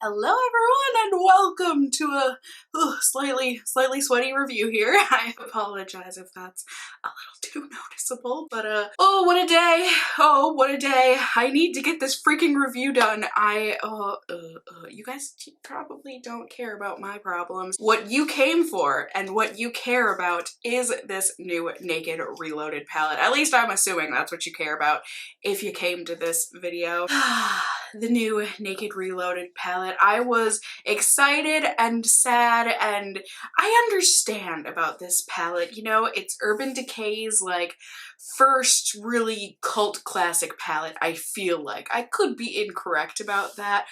Hello everyone and welcome to a slightly sweaty review here. I apologize if that's a little too noticeable, but oh what a day. Oh what a day. I need to get this freaking review done. You guys probably don't care about my problems. What you came for and what you care about is this new Naked Reloaded palette. At least I'm assuming that's what you care about if you came to this video. The new Naked Reloaded palette. I was excited and sad, and I understand about this palette. You know, it's Urban Decay's like first really cult classic palette, I feel like. I could be incorrect about that.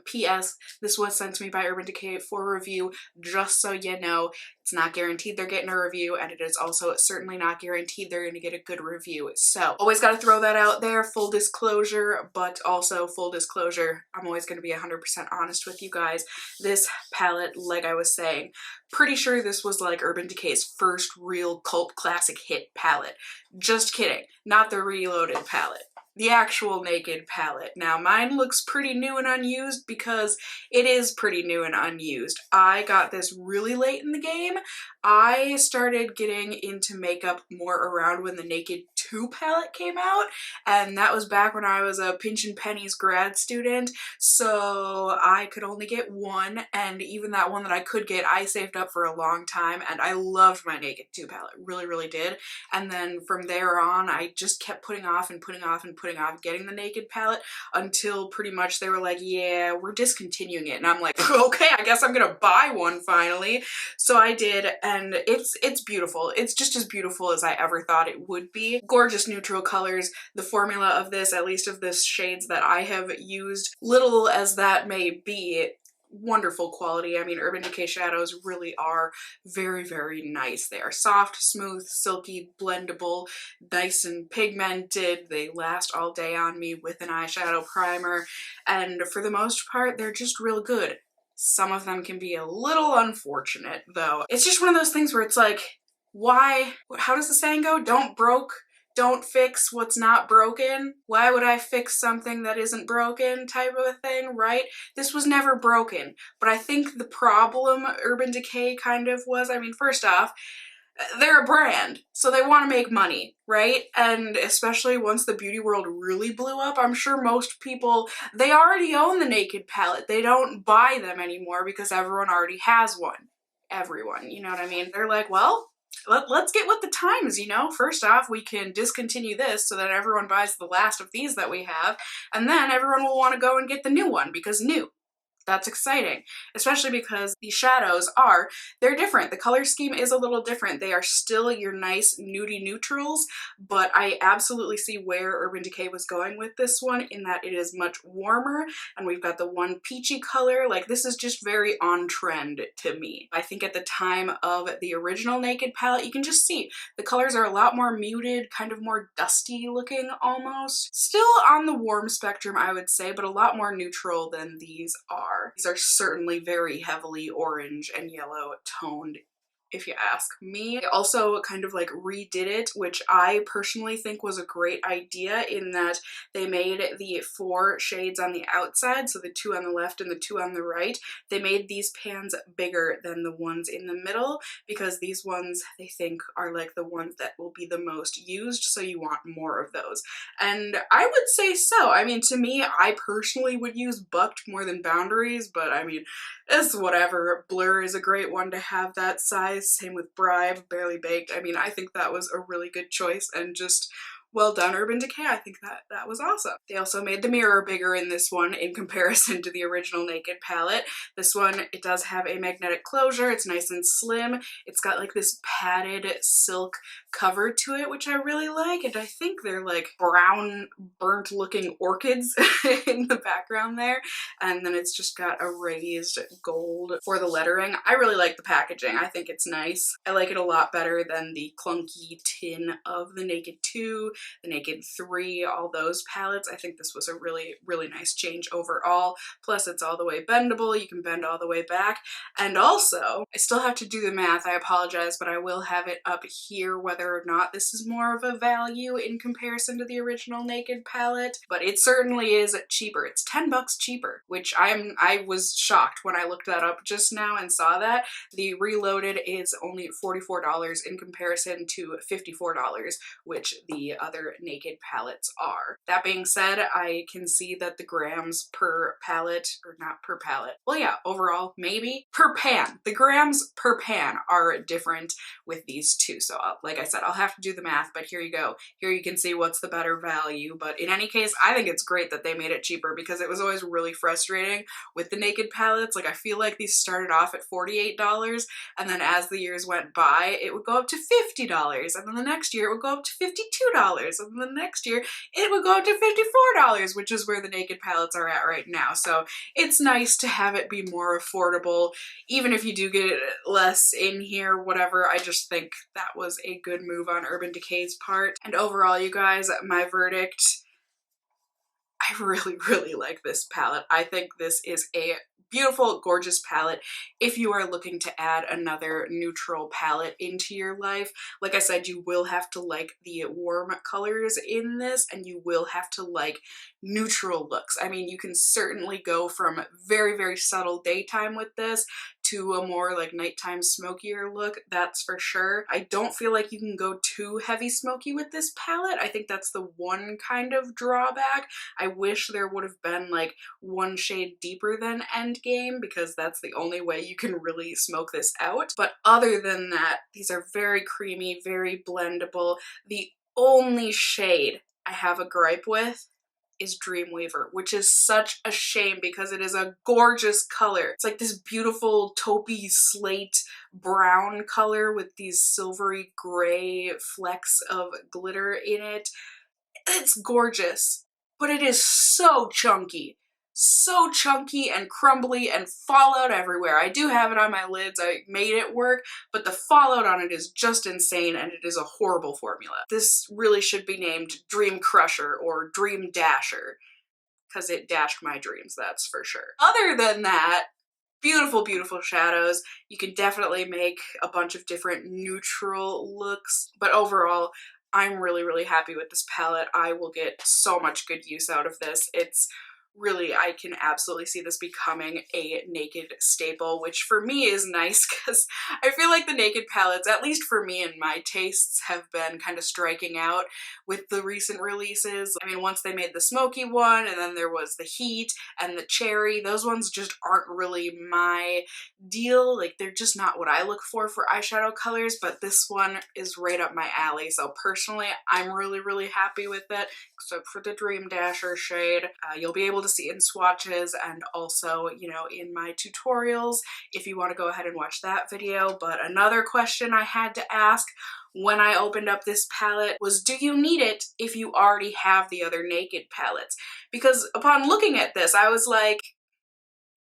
P.S. This was sent to me by Urban Decay for review, just so you know. It's not guaranteed they're getting a review, and it is also certainly not guaranteed they're gonna get a good review. So always gotta throw that out there, full disclosure, but also full disclosure, I'm always gonna be 100% honest with you guys. This palette, like I was saying, pretty sure this was like Urban Decay's first real cult classic hit palette. Just kidding, not the Reloaded palette. The actual Naked palette. Now mine looks pretty new and unused because it is pretty new and unused. I got this really late in the game. I started getting into makeup more around when the Naked 2 palette came out, and that was back when I was a pinch and pennies grad student, so I could only get one, and even that one that I could get I saved up for a long time, and I loved my Naked 2 palette, really did. And then from there on I just kept putting off getting the Naked palette until pretty much they were like, yeah, we're discontinuing it, and I'm like, okay, I guess I'm gonna buy one finally. So I did, and it's beautiful. It's just as beautiful as I ever thought it would be. Gorgeous neutral colors. The formula of this, at least of this shades that I have used, little as that may be, wonderful quality. I mean, Urban Decay shadows really are very nice. They are soft, smooth, silky, blendable, nice and pigmented. They last all day on me with an eyeshadow primer, and for the most part they're just real good. Some of them can be a little unfortunate though. It's just one of those things where it's like, why? How does the saying go? Don't fix what's not broken. Why would I fix something that isn't broken type of a thing, right? This was never broken, but I think the problem Urban Decay kind of was, I mean, first off, they're a brand, so they want to make money, right? And especially once the beauty world really blew up, I'm sure most people, they already own the Naked palette. They don't buy them anymore because everyone already has one. Everyone, you know what I mean? They're like, well, let's get with the times, you know? First off, we can discontinue this so that everyone buys the last of these that we have, and then everyone will want to go and get the new one because new. That's exciting, especially because the shadows they're different. The color scheme is a little different. They are still your nice nudie neutrals, but I absolutely see where Urban Decay was going with this one, in that it is much warmer, and we've got the one peachy color. Like, this is just very on trend to me. I think at the time of the original Naked palette, you can just see the colors are a lot more muted, kind of more dusty looking almost. Still on the warm spectrum, I would say, but a lot more neutral than these are. These are certainly very heavily orange and yellow toned, if you ask me. They also kind of like redid it, which I personally think was a great idea, in that they made the 4 shades on the outside, so the 2 on the left and the 2 on the right, they made these pans bigger than the ones in the middle, because these ones they think are like the ones that will be the most used, so you want more of those. And I would say so. I mean, to me, I personally would use Bucked more than Boundaries, but I mean, it's whatever. Blur is a great one to have that size. Same with Bribe, Barely Baked. I mean, I think that was a really good choice, and just well done, Urban Decay. I think that was awesome. They also made the mirror bigger in this one in comparison to the original Naked palette. This one, it does have a magnetic closure. It's nice and slim. It's got like this padded silk cover to it, which I really like, and I think they're like brown, burnt looking orchids in the background there, and then it's just got a raised gold for the lettering. I really like the packaging. I think it's nice. I like it a lot better than the clunky tin of the Naked 2. the Naked 3, all those palettes. I think this was a really, really nice change overall. Plus it's all the way bendable, you can bend all the way back. And also, I still have to do the math, I apologize, but I will have it up here whether or not this is more of a value in comparison to the original Naked palette, but it certainly is cheaper. It's 10 bucks cheaper, which I was shocked when I looked that up just now and saw that. The Reloaded is only $44 in comparison to $54, which the other Naked palettes are. That being said, I can see that the grams per palette, or not per palette, well yeah, overall, maybe, per pan. The grams per pan are different with these two. So like I said, I'll have to do the math, but here you go. Here you can see what's the better value. But in any case, I think it's great that they made it cheaper because it was always really frustrating with the Naked palettes. Like I feel like these started off at $48 and then as the years went by, it would go up to $50 and then the next year it would go up to $52 and then the next year it would go up to $54, which is where the Naked palettes are at right now. So it's nice to have it be more affordable, even if you do get less in here, whatever. I just think that was a good move on Urban Decay's part. And overall, you guys, my verdict, I really, really like this palette. I think this is a beautiful, gorgeous palette if you are looking to add another neutral palette into your life. Like I said, you will have to like the warm colors in this and you will have to like neutral looks. I mean, you can certainly go from very, very subtle daytime with this to a more like nighttime smokier look, that's for sure. I don't feel like you can go too heavy smoky with this palette. I think that's the one kind of drawback. I wish there would have been like one shade deeper than Endgame because that's the only way you can really smoke this out. But other than that, these are very creamy, very blendable. The only shade I have a gripe with is Dreamweaver, which is such a shame because it is a gorgeous color. It's like this beautiful taupey slate brown color with these silvery gray flecks of glitter in it. It's gorgeous, but it is so chunky. So chunky and crumbly and fallout everywhere. I do have it on my lids, I made it work, but the fallout on it is just insane and it is a horrible formula. This really should be named Dream Crusher or Dream Dasher because it dashed my dreams, that's for sure. Other than that, beautiful, beautiful shadows. You can definitely make a bunch of different neutral looks, but overall, I'm really, really happy with this palette. I will get so much good use out of this. It's really, I can absolutely see this becoming a Naked staple, which for me is nice because I feel like the Naked palettes, at least for me and my tastes, have been kind of striking out with the recent releases. I mean, once they made the smoky one and then there was the heat and the cherry, those ones just aren't really my deal. Like they're just not what I look for eyeshadow colors, but this one is right up my alley. So personally, I'm really, really happy with it, except for the Dream Dasher shade. You'll be able to see in swatches and also, you know, in my tutorials if you want to go ahead and watch that video. But another question I had to ask when I opened up this palette was, do you need it if you already have the other Naked palettes? Because upon looking at this, I was like,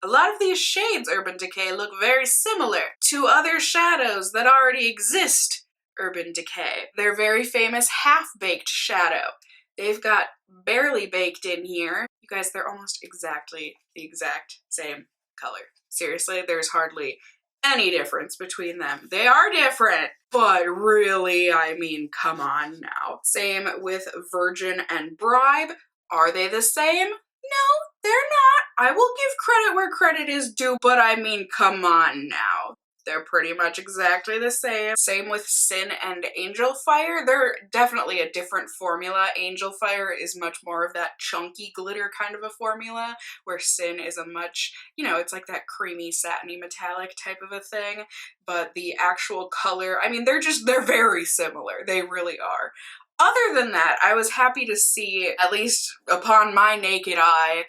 a lot of these shades, Urban Decay, look very similar to other shadows that already exist, Urban Decay. Their very famous half-baked shadow. They've got Barely Baked in here. You guys, they're almost exactly the exact same color. Seriously, there's hardly any difference between them. They are different, but really, I mean, come on now. Same with Virgin and Bribe. Are they the same? No, they're not. I will give credit where credit is due, but I mean, come on now. They're pretty much exactly the same. Same with Sin and Angel Fire. They're definitely a different formula. Angel Fire is much more of that chunky glitter kind of a formula, where Sin is a much, you know, it's like that creamy, satiny, metallic type of a thing. But the actual color, I mean, they're very similar. They really are. Other than that, I was happy to see, at least upon my naked eye,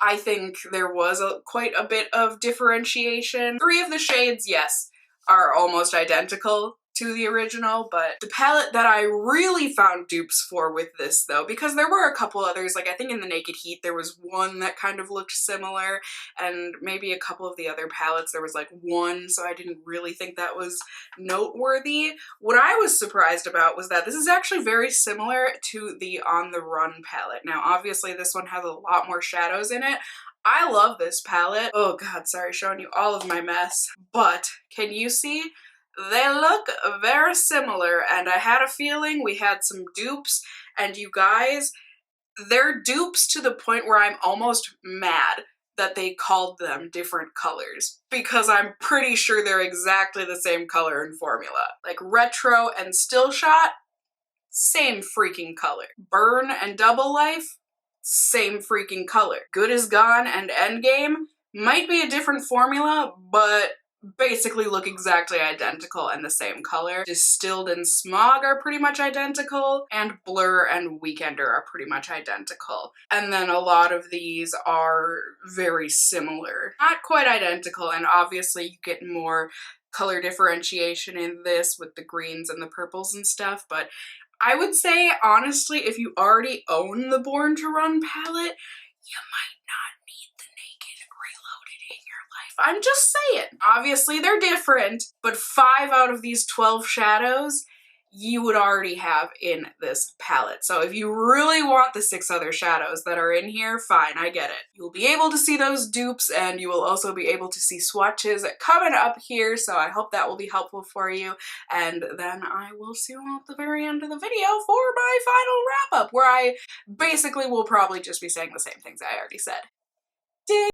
I think there was quite a bit of differentiation. 3 of the shades, yes, are almost identical to the original, but the palette that I really found dupes for with this though, because there were a couple others, like I think in the Naked Heat there was one that kind of looked similar, and maybe a couple of the other palettes there was like one, so I didn't really think that was noteworthy. What I was surprised about was that this is actually very similar to the On the Run palette. Now obviously this one has a lot more shadows in it. I love this palette. Oh god, sorry, showing you all of my mess. But can you see? They look very similar, and I had a feeling we had some dupes, and you guys, they're dupes to the point where I'm almost mad that they called them different colors, because I'm pretty sure they're exactly the same color and formula. Like Retro and Still Shot, same freaking color. Burn and Double Life, same freaking color. Good Is Gone and Endgame might be a different formula, but basically look exactly identical and the same color. Distilled and Smog are pretty much identical, and Blur and Weekender are pretty much identical. And then a lot of these are very similar. Not quite identical, and obviously you get more color differentiation in this with the greens and the purples and stuff, but I would say, honestly, if you already own the Born to Run palette, you might not need the Naked Reloaded in your life. I'm just saying. Obviously, they're different, but 5 out of these 12 shadows you would already have in this palette. So if you really want the 6 other shadows that are in here, fine, I get it. You'll be able to see those dupes, and you will also be able to see swatches coming up here, so I hope that will be helpful for you. And then I will see you all at the very end of the video for my final wrap-up, where I basically will probably just be saying the same things I already said. Ding!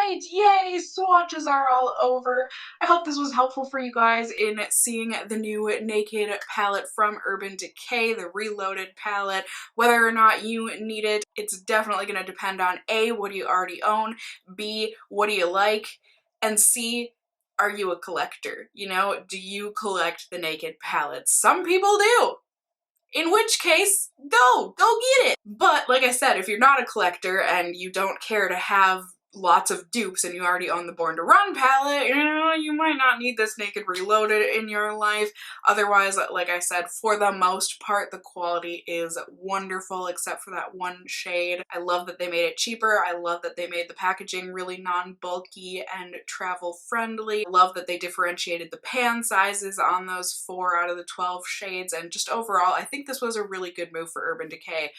right, yay, swatches are all over. I hope this was helpful for you guys in seeing the new Naked palette from Urban Decay, the Reloaded palette. Whether or not you need it, it's definitely going to depend on A, what do you already own, B, what do you like, and C, are you a collector? You know, do you collect the Naked palettes? Some people do. In which case, go get it. But like I said, if you're not a collector and you don't care to have lots of dupes and you already own the Born to Run palette, you know, you might not need this Naked Reloaded in your life. Otherwise, like I said, for the most part, the quality is wonderful except for that one shade. I love that they made it cheaper. I love that they made the packaging really non-bulky and travel friendly. I love that they differentiated the pan sizes on those 4 out of the 12 shades, and just overall, I think this was a really good move for Urban Decay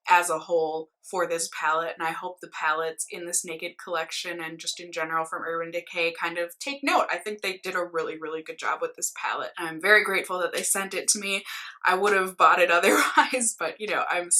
as a whole for this palette, and I hope the palettes in this Naked collection and just in general from Urban Decay kind of take note. I think they did a really, really good job with this palette. I'm very grateful that they sent it to me. I would have bought it otherwise, but you know, I'm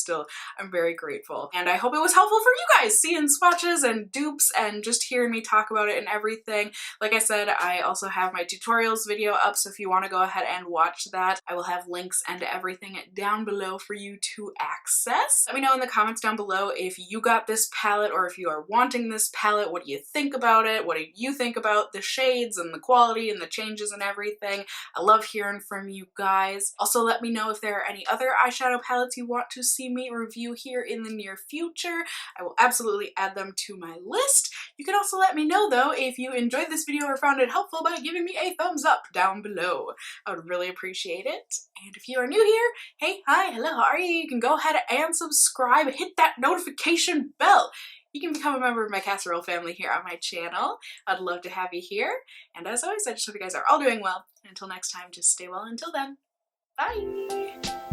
very grateful. And I hope it was helpful for you guys seeing swatches and dupes and just hearing me talk about it and everything. Like I said, I also have my tutorials video up, so if you want to go ahead and watch that, I will have links and everything down below for you to access. Let me know in the comments down below if you got this palette or if you are wanting this palette. What do you think about it? What do you think about the shades and the quality and the changes and everything? I love hearing from you guys. Also, let me know if there are any other eyeshadow palettes you want to see me review here in the near future. I will absolutely add them to my list. You can also let me know though if you enjoyed this video or found it helpful by giving me a thumbs up down below. I would really appreciate it. And if you are new here, hey, hi, hello, how are you? You can go ahead and subscribe, hit that notification bell. You can become a member of my casserole family here on my channel. I'd love to have you here. And as always, I just hope you guys are all doing well. And until next time, just stay well until then. Bye!